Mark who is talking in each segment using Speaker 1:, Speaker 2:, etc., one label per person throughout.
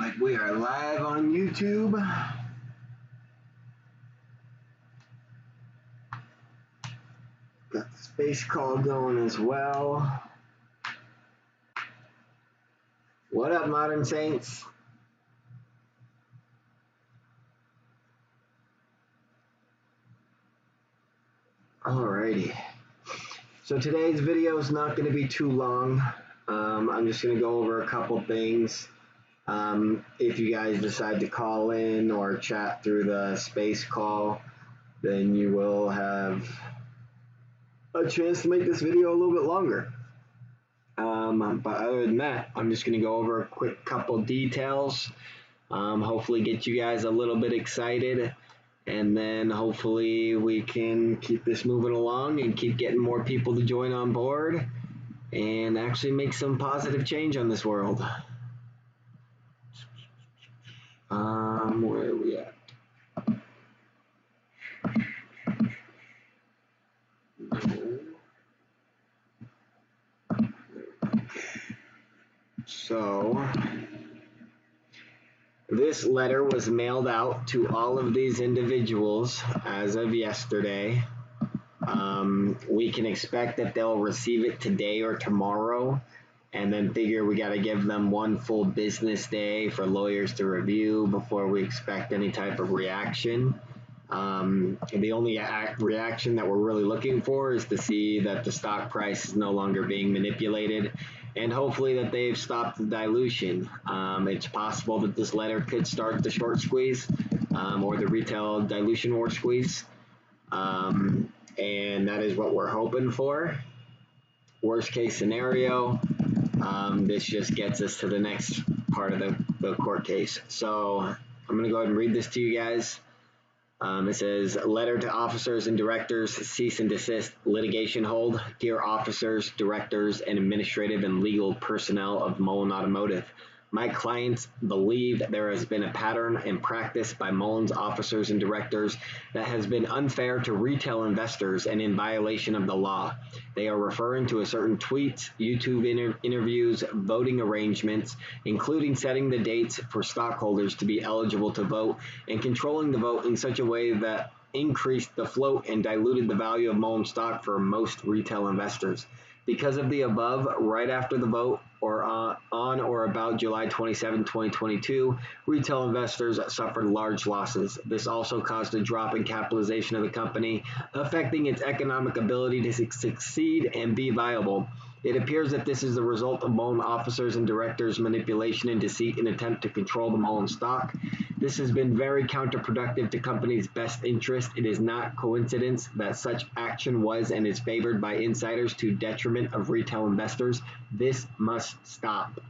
Speaker 1: Alright, we are live on YouTube. Got the space call going as well. What up, Modern Saints? Alrighty. So today's video is not going to be too long. I'm just going to go over a couple things. If you guys decide to call in or chat through the space call, then you will have a chance to make this video a little bit longer. But other than that, I'm just going to go over a quick couple details. Hopefully get you guys a little bit excited, and then hopefully we can keep this moving along and keep getting more people to join on board and actually make some positive change on this world. Where are we at? So this letter was mailed out to all of these individuals as of yesterday. We can expect that they'll receive it today or tomorrow, and then figure we got to give them one full business day for lawyers to review before we expect any type of reaction. The only reaction that we're really looking for is to see that the stock price is no longer being manipulated, and hopefully that they've stopped the dilution. It's possible that this letter could start the short squeeze or the retail dilution war squeeze, and that is what we're hoping for. Worst case scenario, this just gets us to the next part of the court case. So I'm going to go ahead and read this to you guys. It says, letter to officers and directors, cease and desist litigation hold. Dear officers, directors, and administrative and legal personnel of Mullen Automotive, my clients believe that there has been a pattern and practice by Mullen's officers and directors that has been unfair to retail investors and in violation of the law. They are referring to a certain tweets, YouTube interviews, voting arrangements, including setting the dates for stockholders to be eligible to vote and controlling the vote in such a way that increased the float and diluted the value of Mullen stock for most retail investors. Because of the above, right after the vote, or on or about July 27, 2022, retail investors suffered large losses. This also caused a drop in capitalization of the company, affecting its economic ability to succeed and be viable. It appears that this is the result of Mullen officers and directors' manipulation and deceit in an attempt to control the Mullen stock. This has been very counterproductive to company's best interest. It is not coincidence that such action was and is favored by insiders to detriment of retail investors. This must stop.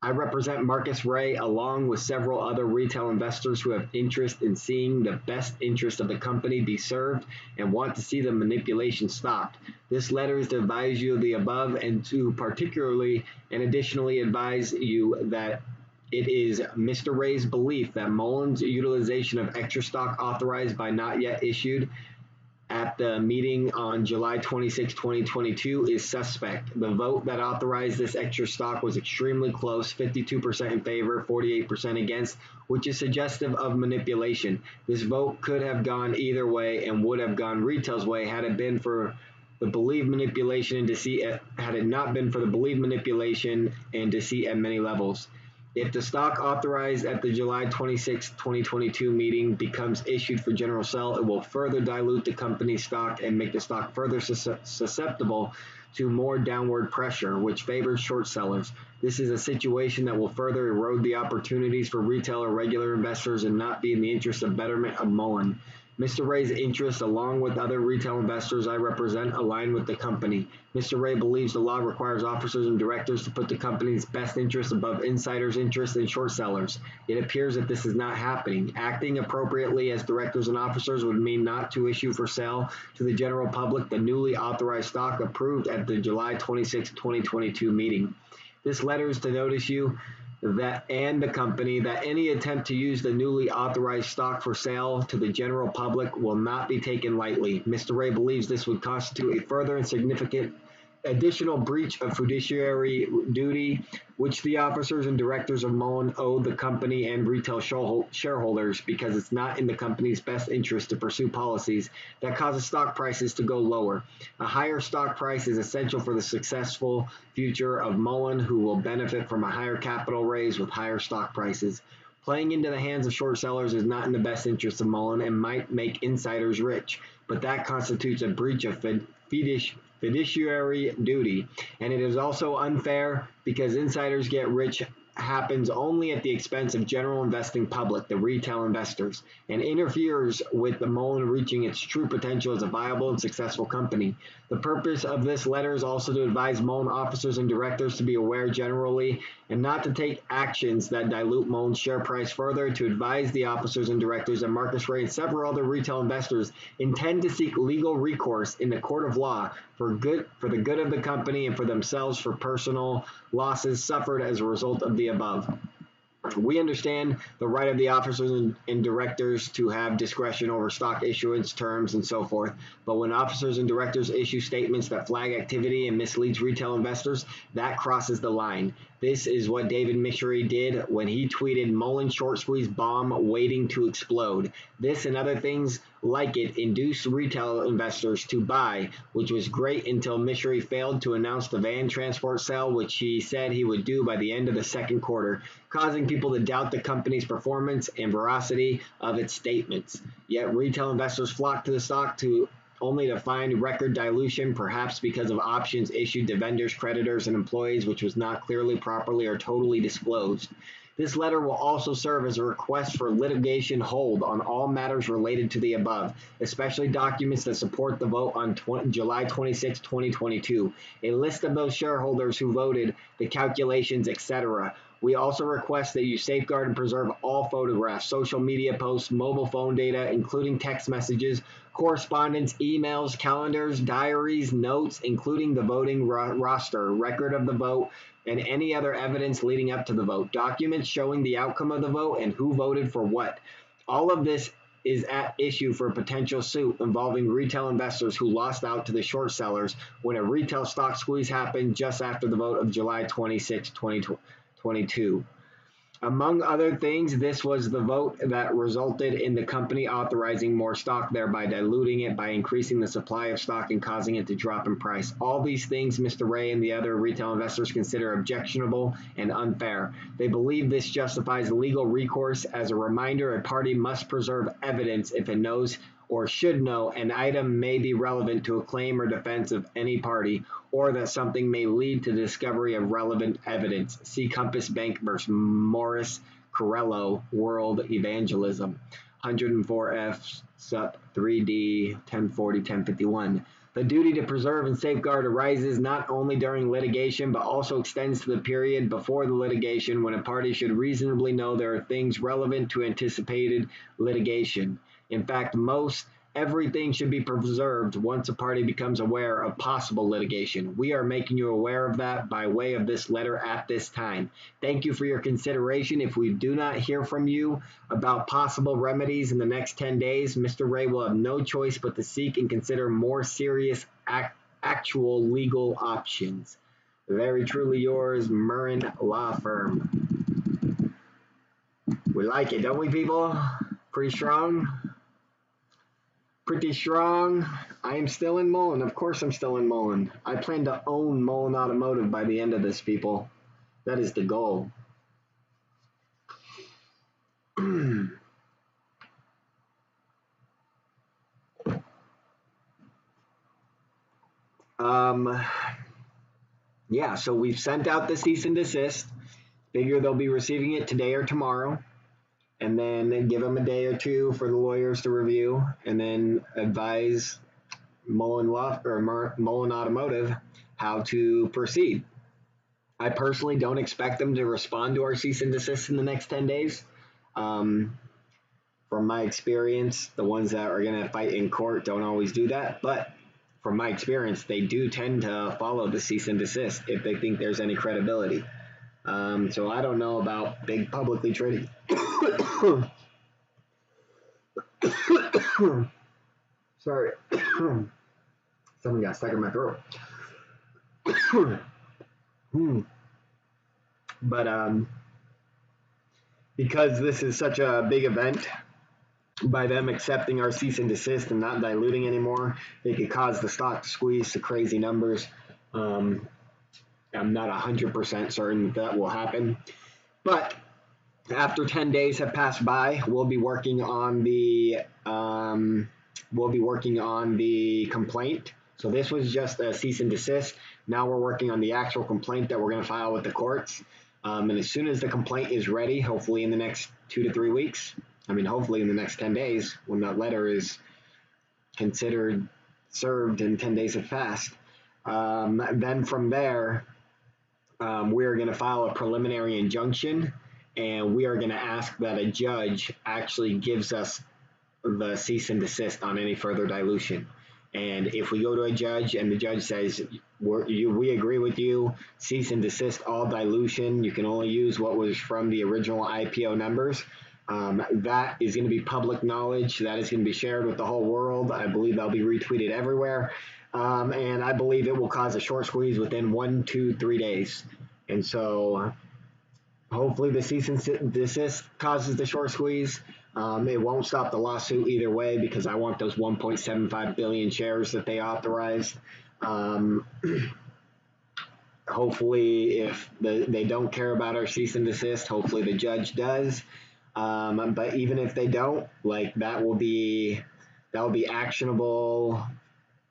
Speaker 1: I represent Marcus Ray along with several other retail investors who have interest in seeing the best interest of the company be served and want to see the manipulation stopped. This letter is to advise you of the above and to particularly and additionally advise you that it is Mr. Ray's belief that Mullen's utilization of extra stock authorized by not yet issued at the meeting on July 26, 2022 is suspect. The vote that authorized this extra stock was extremely close, 52% in favor, 48% against, which is suggestive of manipulation. This vote could have gone either way and would have gone retail's way had it been for the believed manipulation and deceit, had it not been for the believed manipulation and deceit at many levels. If the stock authorized at the July 26, 2022 meeting becomes issued for general sale, it will further dilute the company's stock and make the stock further susceptible to more downward pressure, which favors short sellers. This is a situation that will further erode the opportunities for retail or regular investors and not be in the interest of betterment of Mullen. Mr. Ray's interests, along with other retail investors I represent, align with the company. Mr. Ray believes the law requires officers and directors to put the company's best interests above insiders' interests and short sellers. It appears that this is not happening. Acting appropriately as directors and officers would mean not to issue for sale to the general public the newly authorized stock approved at the July 26, 2022 meeting. This letter is to notice you that and the company that any attempt to use the newly authorized stock for sale to the general public will not be taken lightly. Mr. Ray believes this would constitute a further and significant additional breach of fiduciary duty, which the officers and directors of Mullen owe the company and retail shareholders because it's not in the company's best interest to pursue policies that cause stock prices to go lower. A higher stock price is essential for the successful future of Mullen, who will benefit from a higher capital raise with higher stock prices. Playing into the hands of short sellers is not in the best interest of Mullen and might make insiders rich, but that constitutes a breach of fiduciary duty, and it is also unfair because insiders get rich happens only at the expense of general investing public, the retail investors, and interferes with the Mullen reaching its true potential as a viable and successful company. The purpose of this letter is also to advise Mullen officers and directors to be aware generally and not to take actions that dilute Mullen's share price further, to advise the officers and directors that Marcus Ray and several other retail investors intend to seek legal recourse in the court of law for the good of the company and for themselves for personal losses suffered as a result of the above. We understand the right of the officers and directors to have discretion over stock issuance terms and so forth, but when officers and directors issue statements that flag activity and misleads retail investors, that crosses the line. This is what David Michery did when he tweeted Mullen short squeeze bomb waiting to explode. This and other things like it induced retail investors to buy, which was great until Michery failed to announce the van transport sale, which he said he would do by the end of the second quarter, causing people to doubt the company's performance and veracity of its statements. Yet retail investors flocked to the stock only to find record dilution, perhaps because of options issued to vendors, creditors, and employees, which was not clearly, properly, or totally disclosed. This letter will also serve as a request for litigation hold on all matters related to the above, especially documents that support the vote on July 26, 2022, a list of those shareholders who voted, the calculations, etc. We also request that you safeguard and preserve all photographs, social media posts, mobile phone data, including text messages, correspondence, emails, calendars, diaries, notes, including the voting roster, record of the vote, and any other evidence leading up to the vote, documents showing the outcome of the vote and who voted for what. All of this is at issue for a potential suit involving retail investors who lost out to the short sellers when a retail stock squeeze happened just after the vote of July 26, 2022. Among other things, this was the vote that resulted in the company authorizing more stock, thereby diluting it by increasing the supply of stock and causing it to drop in price. All these things Mr. Ray and the other retail investors consider objectionable and unfair. They believe this justifies legal recourse. As a reminder, a party must preserve evidence if it knows or should know an item may be relevant to a claim or defense of any party, or that something may lead to discovery of relevant evidence. See Compass Bank versus Morris Corello, World Evangelism, 104F Sup 3D 1040-1051. The duty to preserve and safeguard arises not only during litigation, but also extends to the period before the litigation, when a party should reasonably know there are things relevant to anticipated litigation. In fact, everything should be preserved once a party becomes aware of possible litigation. We are making you aware of that by way of this letter at this time. Thank you for your consideration. If we do not hear from you about possible remedies in the next 10 days, Mr. Ray will have no choice but to seek and consider more serious actual legal options. Very truly yours, Mullen Law Firm. We like it, don't we, people? Pretty strong? Pretty strong. I am still in Mullen. Of course I'm still in Mullen. I plan to own Mullen Automotive by the end of this, people. That is the goal. Yeah, so we've sent out the cease and desist. Figure they'll be receiving it today or tomorrow. And then give them a day or two for the lawyers to review, and then advise Mullen Automotive how to proceed. I personally don't expect them to respond to our cease and desist in the next 10 days. From my experience, the ones that are going to fight in court don't always do that, but from my experience, they do tend to follow the cease and desist if they think there's any credibility. So I don't know about big publicly trading. Sorry. Something got stuck in my throat. But because this is such a big event, by them accepting our cease and desist and not diluting anymore, it could cause the stock to squeeze to crazy numbers. I'm not 100% certain that will happen, but after 10 days have passed by, we'll be working on the complaint. So this was just a cease and desist. Now we're working on the actual complaint that we're going to file with the courts. And as soon as the complaint is ready, hopefully in the next 2 to 3 weeks, hopefully in the next 10 days, when that letter is considered served and 10 days have passed, then from there, we're going to file a preliminary injunction, and we are going to ask that a judge actually gives us the cease and desist on any further dilution. And if we go to a judge and the judge says, we agree with you, cease and desist all dilution, you can only use what was from the original IPO numbers, that is going to be public knowledge. That is going to be shared with the whole world. I believe that'll be retweeted everywhere. And I believe it will cause a short squeeze within 1, 2, 3 days. And so hopefully the cease and desist causes the short squeeze. It won't stop the lawsuit either way, because I want those 1.75 billion shares that they authorized. Hopefully, if they don't care about our cease and desist, hopefully the judge does. But even if they don't, that will be actionable.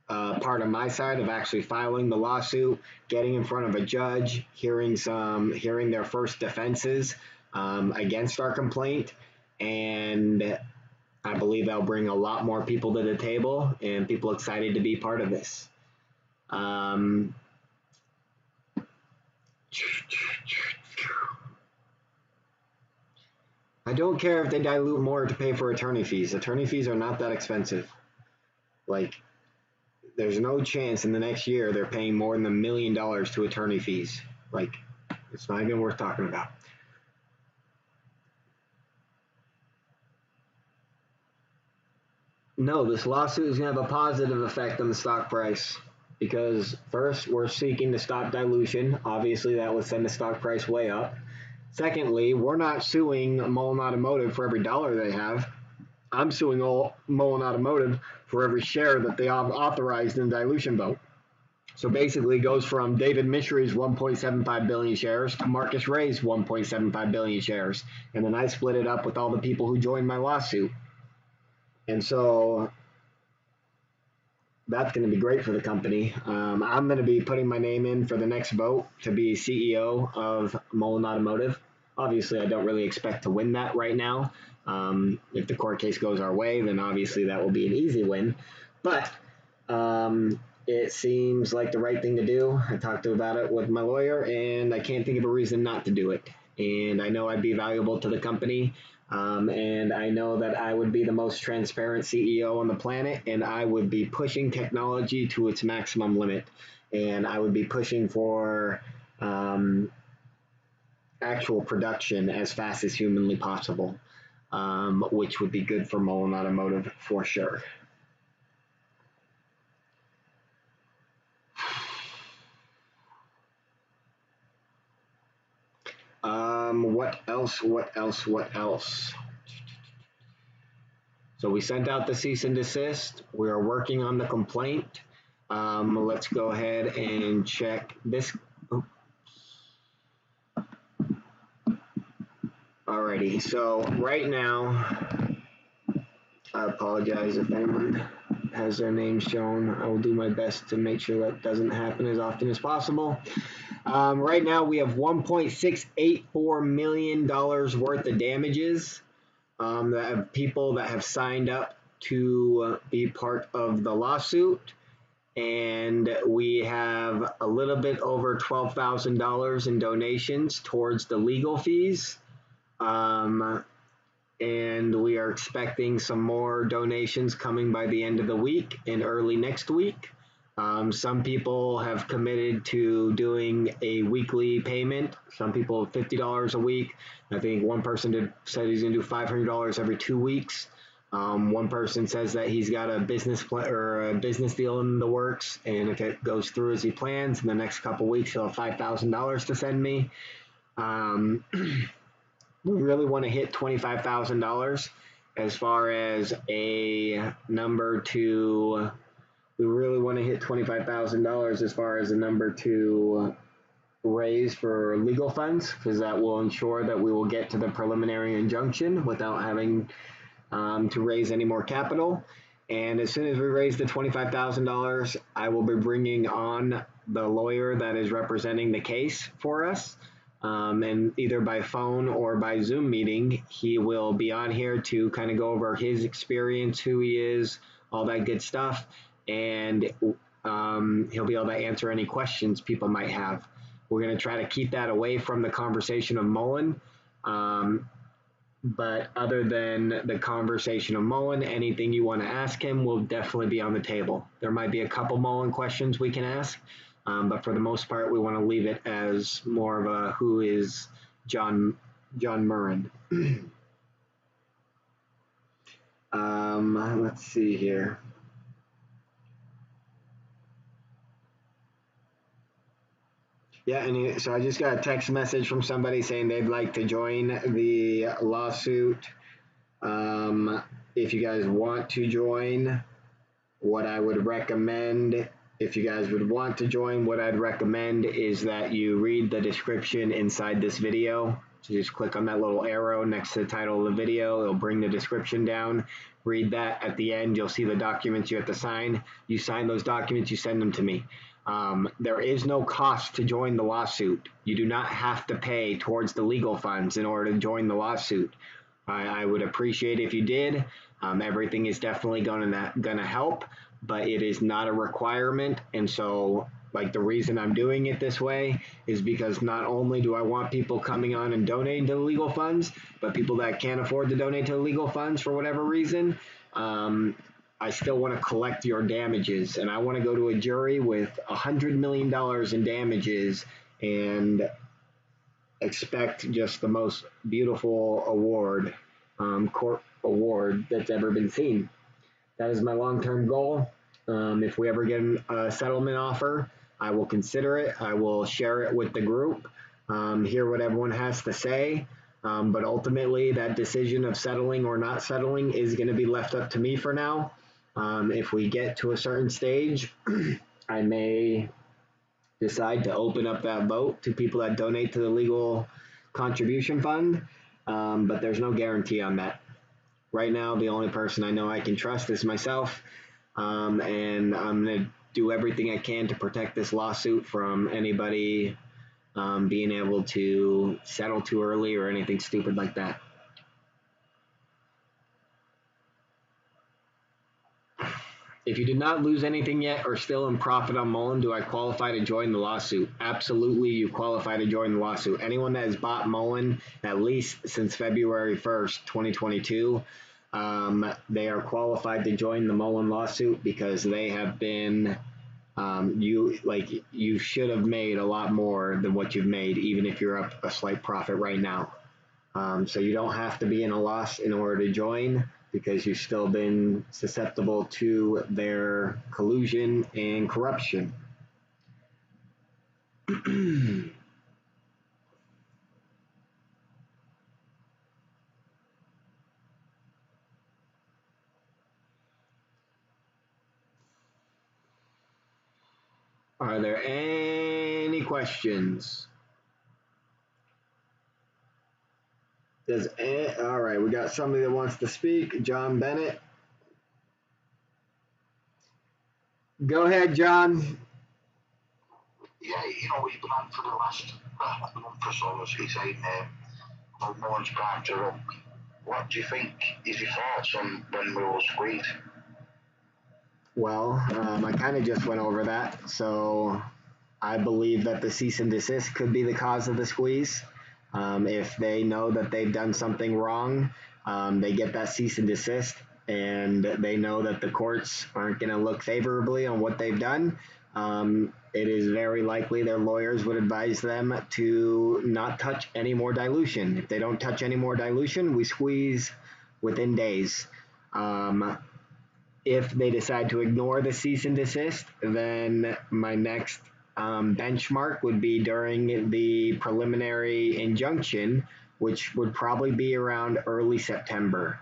Speaker 1: Part of my side of actually filing the lawsuit, getting in front of a judge, hearing their first defenses against our complaint, and I believe that'll bring a lot more people to the table and people excited to be part of this. I don't care if they dilute more to pay for attorney fees. Attorney fees are not that expensive. There's no chance in the next year they're paying more than $1 million to attorney fees. It's not even worth talking about. No, this lawsuit is going to have a positive effect on the stock price, because first, we're seeking to stop dilution. Obviously, that would send the stock price way up. Secondly, we're not suing Mullen Automotive for every dollar they have. I'm suing Mullen Automotive for every share that they have authorized in the dilution vote. So basically, it goes from David Mishry's 1.75 billion shares to Marcus Ray's 1.75 billion shares. And then I split it up with all the people who joined my lawsuit. And so that's going to be great for the company. I'm going to be putting my name in for the next vote to be CEO of Mullen Automotive. Obviously, I don't really expect to win that right now. If the court case goes our way, then obviously that will be an easy win. But it seems like the right thing to do. I talked about it with my lawyer, and I can't think of a reason not to do it. And I know I'd be valuable to the company. And I know that I would be the most transparent CEO on the planet, and I would be pushing technology to its maximum limit. And I would be pushing for actual production as fast as humanly possible, which would be good for Mullen Automotive for sure. What else? So we sent out the cease and desist. We are working on the complaint. Let's go ahead and check this. Alrighty, so right now, I apologize if anyone has their name shown. I will do my best to make sure that doesn't happen as often as possible. Right now, we have $1.684 million worth of damages that have people that have signed up to be part of the lawsuit. And we have a little bit over $12,000 in donations towards the legal fees. And we are expecting some more donations coming by the end of the week and early next week. Some people have committed to doing a weekly payment. Some people $50 a week. I think one person said he's going to do $500 every 2 weeks. One person says that he's got a business or a business deal in the works, and if it goes through as he plans, in the next couple weeks he'll have $5,000 to send me. We really want to hit $25,000 as far as a number to. We really want to hit $25,000 as far as a number to raise for legal funds, because that will ensure that we will get to the preliminary injunction without having to raise any more capital. And as soon as we raise the $25,000, I will be bringing on the lawyer that is representing the case for us. And either by phone or by Zoom meeting, he will be on here to kind of go over his experience, who he is, all that good stuff. And he'll be able to answer any questions people might have. We're going to try to keep that away from the conversation of Mullen. But other than the conversation of Mullen, anything you want to ask him will definitely be on the table. There might be a couple Mullen questions we can ask, but for the most part, we want to leave it as more of a who is John Murren. Let's see here. Yeah, and so I just got a text message from somebody saying they'd like to join the lawsuit. If you guys want to join, what I would recommend, if you guys would want to join, what I'd recommend is that you read the description inside this video. So just click on that little arrow next to the title of the video. It'll bring the description down. Read that. At the end, you'll see the documents you have to sign. You sign those documents, you send them to me. There is no cost to join the lawsuit. You do not have to pay towards the legal funds in order to join the lawsuit. I would appreciate if you did. Everything is definitely gonna help, but it is not a requirement. And so, like, the reason I'm doing it this way is because not only do I want people coming on and donating to the legal funds, but people that can't afford to donate to the legal funds for whatever reason, I still want to collect your damages, and I want to go to a jury with $100 million in damages and expect just the most beautiful award, court award that's ever been seen. That is my long-term goal. If we ever get a settlement offer, I will consider it. I will share it with the group, hear what everyone has to say. But ultimately, that decision of settling or not settling is going to be left up to me for now. If we get to a certain stage, I may decide to open up that vote to people that donate to the legal contribution fund, but there's no guarantee on that. Right now, the only person I know I can trust is myself, and I'm going to do everything I can to protect this lawsuit from anybody being able to settle too early or anything stupid like that. If you did not lose anything yet or still in profit on Mullen, do I qualify to join the lawsuit? Absolutely, you qualify to join the lawsuit. Anyone that has bought Mullen at least since February 1st, 2022, they are qualified to join the Mullen lawsuit because they have been, you should have made a lot more than what you've made, even if you're up a slight profit right now. So you don't have to be in a loss in order to join, because you've still been susceptible to their collusion and corruption. Are there any questions? All right, we got somebody that wants to speak. John Bennett. Go ahead, John.
Speaker 2: Yeah, we've been on for the last month or so, as he's saying, Mullen's backed her up. What do you think is your thoughts on when we will squeeze?
Speaker 1: Well, I kind of just went over that. So I believe that the cease and desist could be the cause of the squeeze. If they know that they've done something wrong, they get that cease and desist, and they know that the courts aren't going to look favorably on what they've done. It is very likely their lawyers would advise them to not touch any more dilution. If they don't touch any more dilution, we squeeze within days. If they decide to ignore the cease and desist, then my next benchmark would be during the preliminary injunction, which would probably be around early September,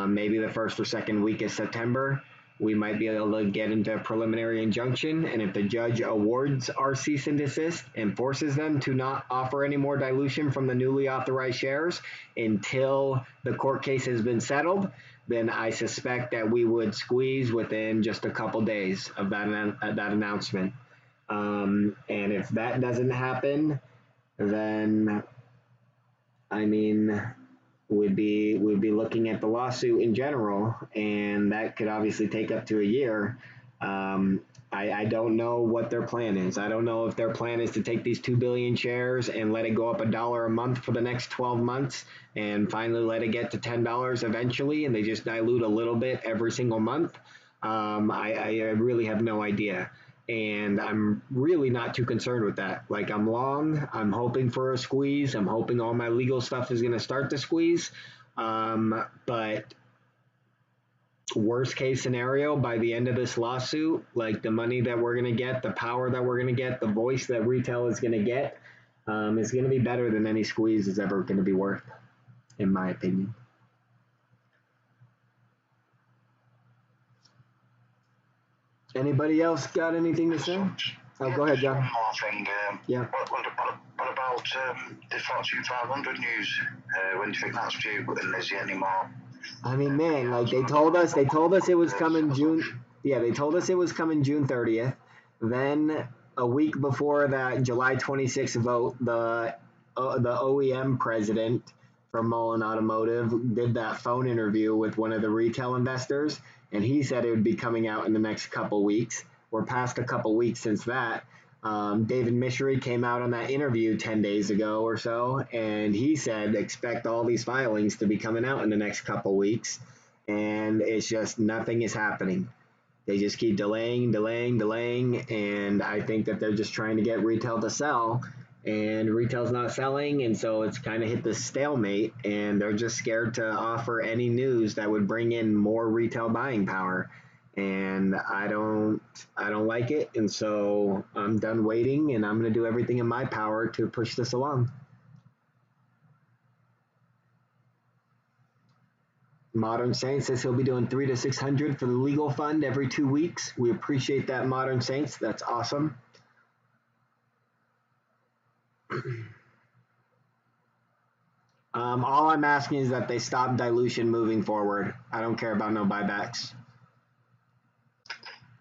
Speaker 1: maybe the first or second week of September. We might be able to get into a preliminary injunction, and if the judge awards our cease and desist and forces them to not offer any more dilution from the newly authorized shares until the court case has been settled, then I suspect that we would squeeze within just a couple days of that announcement. And if that doesn't happen, then I mean, we'd be looking at the lawsuit in general, and that could obviously take up to a year. I don't know what their plan is. I don't know if their plan is to take these 2 billion shares and let it go up $1 a month for the next 12 months and finally let it get to $10 eventually, and they just dilute a little bit every single month. I really have no idea. And I'm really not too concerned with that. Like, I'm long, I'm hoping for a squeeze. I'm hoping all my legal stuff is going to start to squeeze. But worst case scenario, by the end of this lawsuit, like, the money that we're going to get, the power that we're going to get, the voice that retail is going to get, is going to be better than any squeeze is ever going to be worth, in my opinion. Anybody else got anything to say? Oh, go ahead, John.
Speaker 2: One more thing.
Speaker 1: Yeah.
Speaker 2: What about the Fortune 500 news? When do you think that's due? And is there any more?
Speaker 1: I mean, man, like, they told us it was coming June. Yeah, they told us it was coming June 30th. Then a week before that July 26th vote, the OEM president from Mullen Automotive did that phone interview with one of the retail investors, and he said it would be coming out in the next couple weeks. We're past a couple weeks since that. David Michery came out on that interview 10 days ago or so, and he said expect all these filings to be coming out in the next couple weeks, and it's just nothing is happening. They just keep delaying, and I think that they're just trying to get retail to sell, and retail's not selling, and so it's kind of hit this stalemate, and they're just scared to offer any news that would bring in more retail buying power. And I don't like it, and so I'm done waiting, and I'm going to do everything in my power to push this along. Modern Saints says he'll be doing 300 to 600 for the legal fund every 2 weeks. We appreciate that, Modern Saints. That's awesome. All I'm asking is that they stop dilution moving forward. I don't care about no buybacks.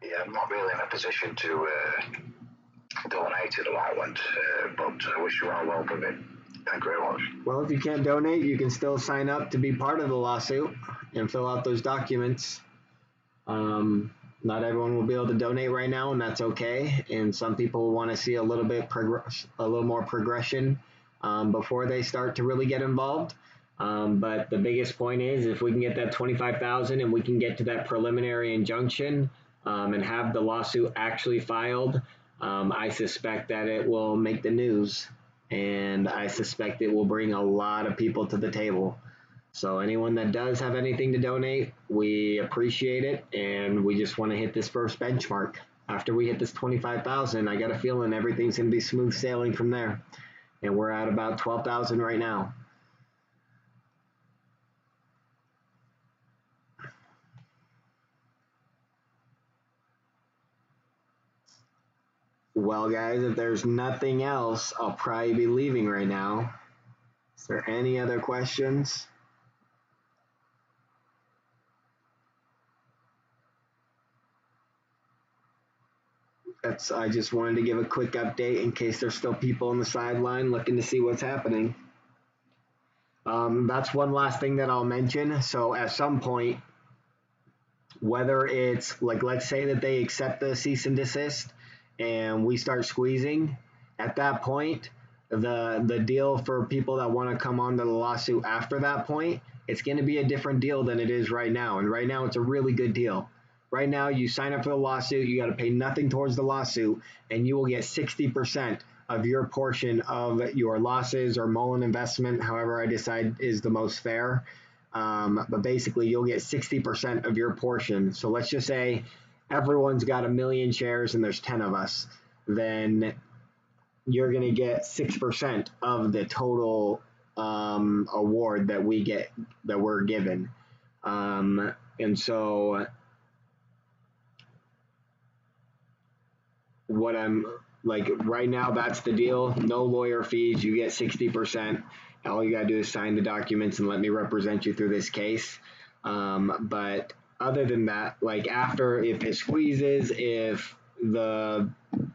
Speaker 2: Yeah, I'm not really in a position to donate at the moment, but I wish you all well with it. Thank you very much.
Speaker 1: Well, if you can't donate, you can still sign up to be part of the lawsuit and fill out those documents. Not everyone will be able to donate right now, and that's okay. And some people want to see a little more progression before they start to really get involved. But the biggest point is, if we can get that 25,000 and we can get to that preliminary injunction and have the lawsuit actually filed, I suspect that it will make the news, and I suspect it will bring a lot of people to the table. So anyone that does have anything to donate, we appreciate it, and we just want to hit this first benchmark. After we hit this 25,000, I got a feeling everything's going to be smooth sailing from there. And we're at about 12,000 right now. Well, guys, if there's nothing else, I'll probably be leaving right now. Is there any other questions? I just wanted to give a quick update in case there's still people on the sideline looking to see what's happening. That's one last thing that I'll mention. So at some point, whether it's like, let's say that they accept the cease and desist and we start squeezing, at that point, the deal for people that want to come onto the lawsuit after that point, it's going to be a different deal than it is right now. And right now, it's a really good deal. Right now, you sign up for the lawsuit, you got to pay nothing towards the lawsuit, and you will get 60% of your portion of your losses or Mullen investment, however I decide is the most fair. But basically you'll get 60% of your portion. So let's just say everyone's got 1,000,000 shares and there's 10 of us. Then you're going to get 6% of the total award that we're given. And so what I'm like right now, that's the deal. No lawyer fees. You get 60%. All you gotta do is sign the documents and let me represent you through this case. But other than that, like after, if it squeezes, if the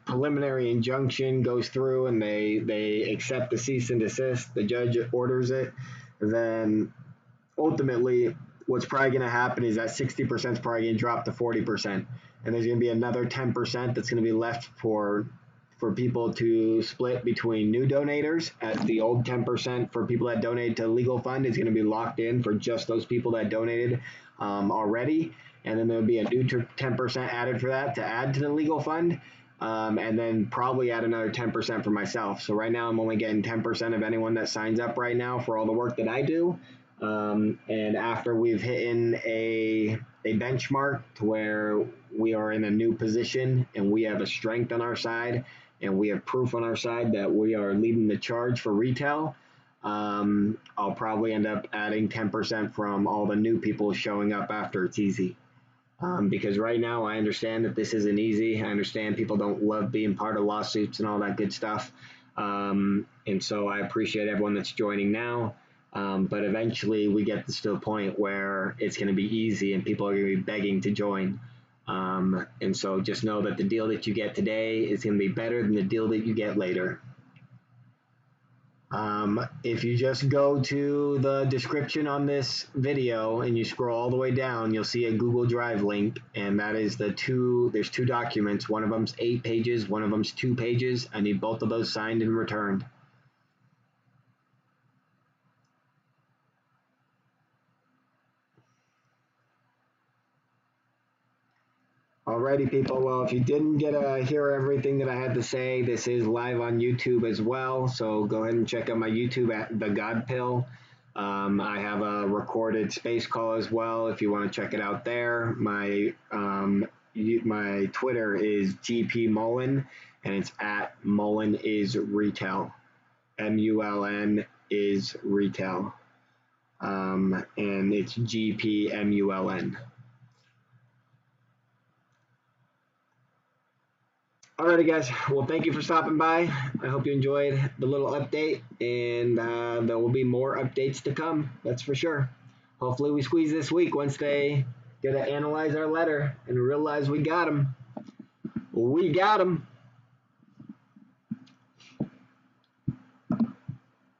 Speaker 1: preliminary injunction goes through and they accept the cease and desist, the judge orders it, then ultimately what's probably going to happen is that 60% is probably going to drop to 40%, and there's going to be another 10% that's going to be left for people to split between new donators. At the old 10% for people that donate to legal fund is going to be locked in for just those people that donated already, and then there'll be a new 10% added for that to add to the legal fund. And then probably add another 10% for myself. So right now I'm only getting 10% of anyone that signs up right now for all the work that I do. And after we've hit a benchmark to where we are in a new position and we have a strength on our side and we have proof on our side that we are leading the charge for retail, I'll probably end up adding 10% from all the new people showing up after it's easy. Because right now I understand that this isn't easy. I understand people don't love being part of lawsuits and all that good stuff. And so I appreciate everyone that's joining now. But eventually we get this to a point where it's going to be easy and people are going to be begging to join. And so just know that the deal that you get today is going to be better than the deal that you get later. If you just go to the description on this video and you scroll all the way down, you'll see a Google Drive link, and that is there's two documents. One of them's 8 pages, one of them's 2 pages. I need both of those signed and returned. Alrighty, people. Well, if you didn't get to hear everything that I had to say, this is live on YouTube as well. So go ahead and check out my YouTube at The God Pill. I have a recorded space call as well if you want to check it out there. My Twitter is GP Mullen, and it's at Mullen is Retail. MULN is Retail. And it's GP MULN. Alrighty, guys. Well, thank you for stopping by. I hope you enjoyed the little update, and there will be more updates to come. That's for sure. Hopefully we squeeze this week once they get to analyze our letter and realize we got them. We got them.